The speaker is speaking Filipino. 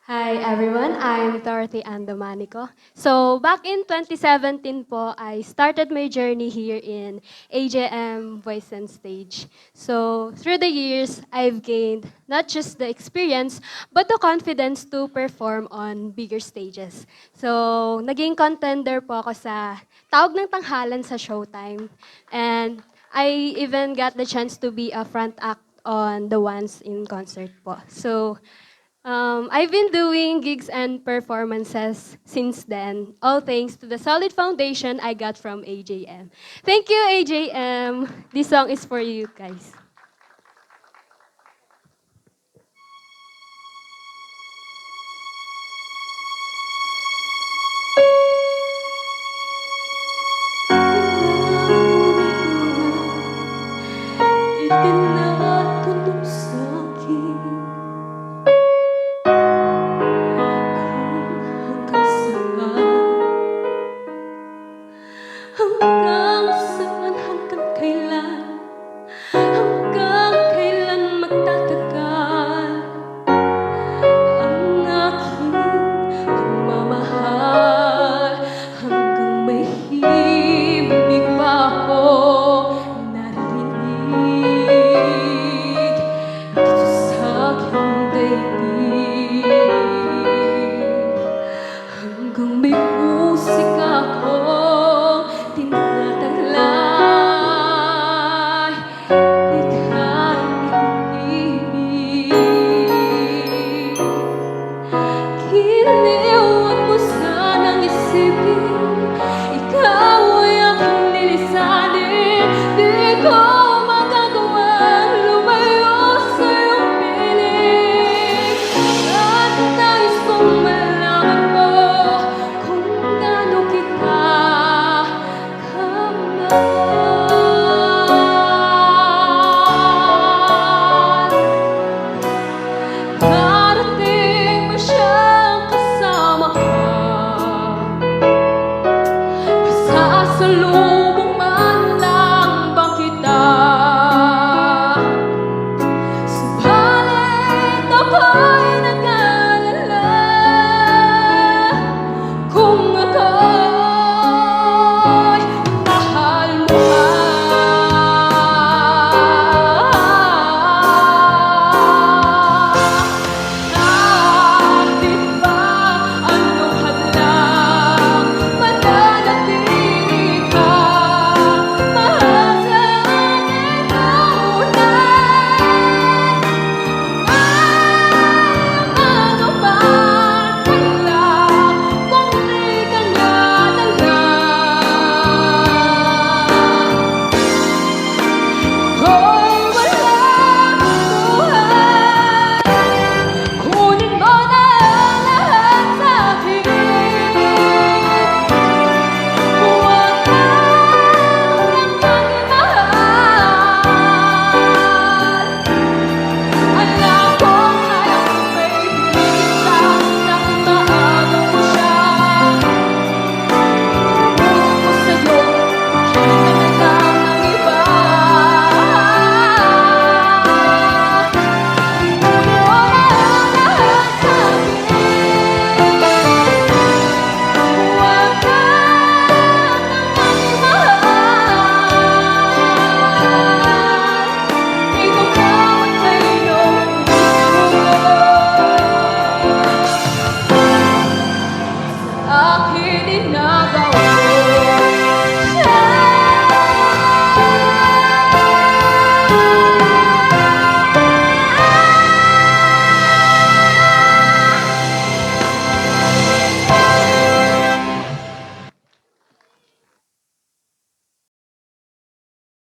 Hi everyone, I'm Dorothy Andomanico. So back in 2017 po, I started my journey here in AJM Voice and Stage. So through the years, I've gained not just the experience, but the confidence to perform on bigger stages. So naging contender po ako sa Tawag ng Tanghalan sa Showtime. And I even got the chance to be a front act on the Once in Concert po. So I've been doing gigs and performances since then, all thanks to the solid foundation I got from AJM. Thank you, AJM. This song is for you guys. Itinatulong sa'kin hanggang saan, hanggang kailan, hanggang kailan magtatagal ang aking pagmamahal, hanggang may himig pa ako naririnig dito sa aking daigdig, hanggang may musika akong tinataglay, likhang ibig. Giliw, huwag mo sanang isipin, ikaw ay aking lilisanin. Di ko magagawang lumayo sa iyong piling. At nais kong malaman mo kung gaano kita kamahal.